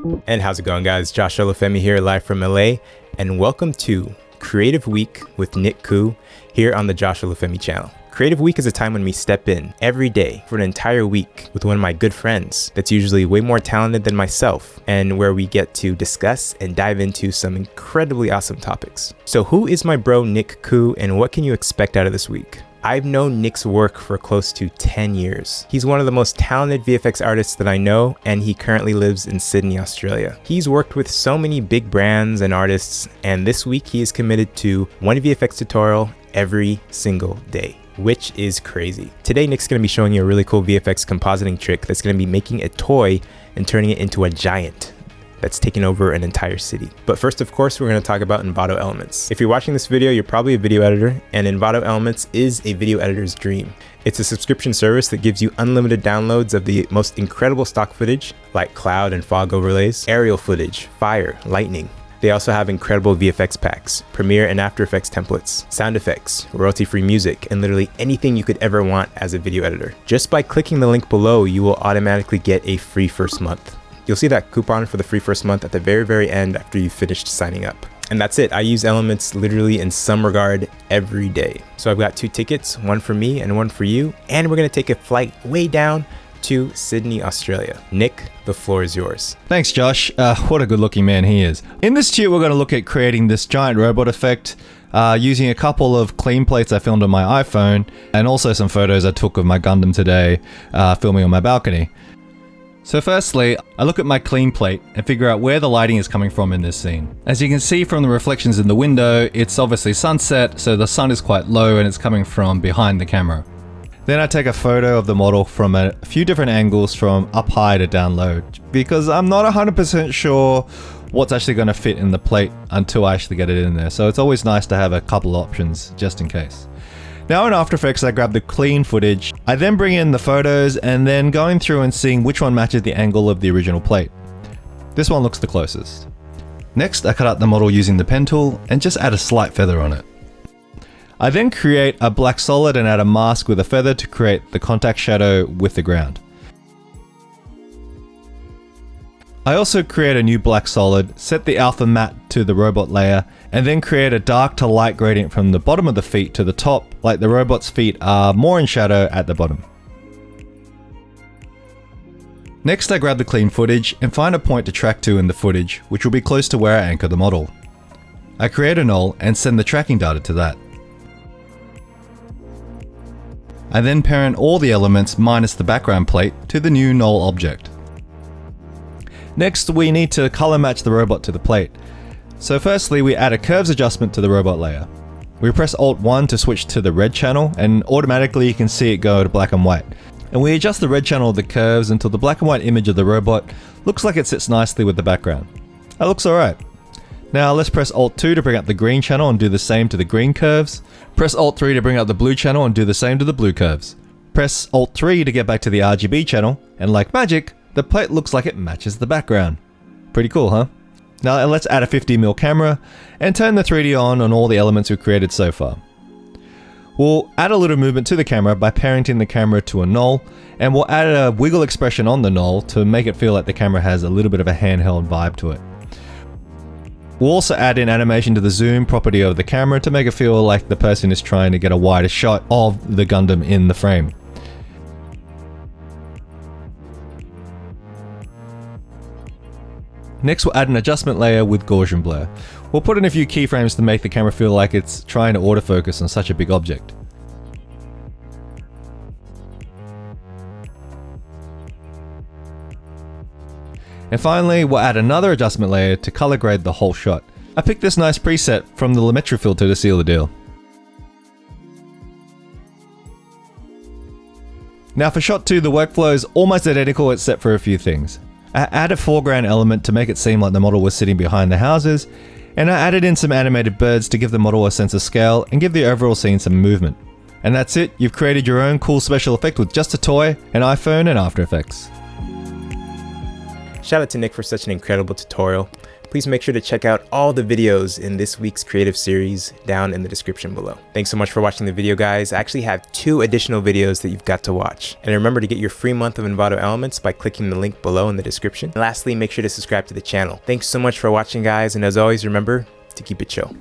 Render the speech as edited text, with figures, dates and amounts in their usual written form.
And how's it going, guys? Josh Olufemii here, live from LA, and welcome to Creative Week with Nick Khoo here on the Josh Olufemii channel. Creative Week is a time when we step in every day for an entire week with one of my good friends that's usually way more talented than myself, and where we get to discuss and dive into some incredibly awesome topics. So who is my bro Nick Khoo, and what can you expect out of this week? I've known Nick's work for close to 10 years. He's one of the most talented VFX artists that I know, and he currently lives in Sydney, Australia. He's worked with so many big brands and artists, and this week he is committed to one VFX tutorial every single day, which is crazy. Today, Nick's gonna be showing you a really cool VFX compositing trick that's gonna be making a toy and turning it into a giant that's taken over an entire city. But first, of course, we're gonna talk about Envato Elements. If you're watching this video, you're probably a video editor, and Envato Elements is a video editor's dream. It's a subscription service that gives you unlimited downloads of the most incredible stock footage, like cloud and fog overlays, aerial footage, fire, lightning. They also have incredible VFX packs, Premiere and After Effects templates, sound effects, royalty-free music, and literally anything you could ever want as a video editor. Just by clicking the link below, you will automatically get a free first month. You'll see that coupon for the free first month at the very end after you've finished signing up. And that's it. I use Elements literally in some regard every day. So I've got 2 tickets, one for me and one for you, and we're gonna take a flight way down to Sydney, Australia. Nick, the floor is yours. Thanks, Josh. What a good looking man he is. In this tube, we're going to look at creating this giant robot effect using a couple of clean plates I filmed on my iPhone, and also some photos I took of my Gundam today filming on my balcony. So firstly, I look at my clean plate and figure out where the lighting is coming from in this scene. As you can see from the reflections in the window, it's obviously sunset, so the sun is quite low and it's coming from behind the camera. Then I take a photo of the model from a few different angles from up high to down low, because I'm not 100% sure what's actually going to fit in the plate until I actually get it in there. So it's always nice to have a couple options just in case. Now in After Effects, I grab the clean footage. I then bring in the photos and then going through and seeing which one matches the angle of the original plate. This one looks the closest. Next, I cut out the model using the pen tool and just add a slight feather on it. I then create a black solid and add a mask with a feather to create the contact shadow with the ground. I also create a new black solid, set the alpha matte to the robot layer, and then create a dark to light gradient from the bottom of the feet to the top, like the robot's feet are more in shadow at the bottom. Next, I grab the clean footage and find a point to track to in the footage, which will be close to where I anchor the model. I create a null and send the tracking data to that. I then parent all the elements minus the background plate to the new null object. Next, we need to color match the robot to the plate. So firstly, we add a curves adjustment to the robot layer. We press Alt-1 to switch to the red channel, and automatically you can see it go to black and white. And we adjust the red channel of the curves until the black and white image of the robot looks like it sits nicely with the background. That looks alright. Now let's press Alt-2 to bring up the green channel and do the same to the green curves. Press Alt-3 to bring up the blue channel and do the same to the blue curves. Press Alt-3 to get back to the RGB channel, and like magic, the plate looks like it matches the background. Pretty cool, huh? Now let's add a 50mm camera and turn the 3D on all the elements we've created so far. We'll add a little movement to the camera by parenting the camera to a null, and we'll add a wiggle expression on the null to make it feel like the camera has a little bit of a handheld vibe to it. We'll also add in animation to the zoom property of the camera to make it feel like the person is trying to get a wider shot of the Gundam in the frame. Next, we'll add an adjustment layer with Gaussian blur. We'll put in a few keyframes to make the camera feel like it's trying to autofocus on such a big object. And finally, we'll add another adjustment layer to color grade the whole shot. I picked this nice preset from the Lumetri filter to seal the deal. Now for shot 2, the workflow is almost identical except for a few things. I add a foreground element to make it seem like the model was sitting behind the houses, and I added in some animated birds to give the model a sense of scale and give the overall scene some movement. And that's it, you've created your own cool special effect with just a toy, an iPhone, and After Effects. Shout out to Nick for such an incredible tutorial. please make sure to check out all the videos in this week's creative series down in the description below. Thanks so much for watching the video, guys. I actually have 2 additional videos that you've got to watch. And remember to get your free month of Envato Elements by clicking the link below in the description. And lastly, make sure to subscribe to the channel. Thanks so much for watching, guys, and as always, remember to keep it chill.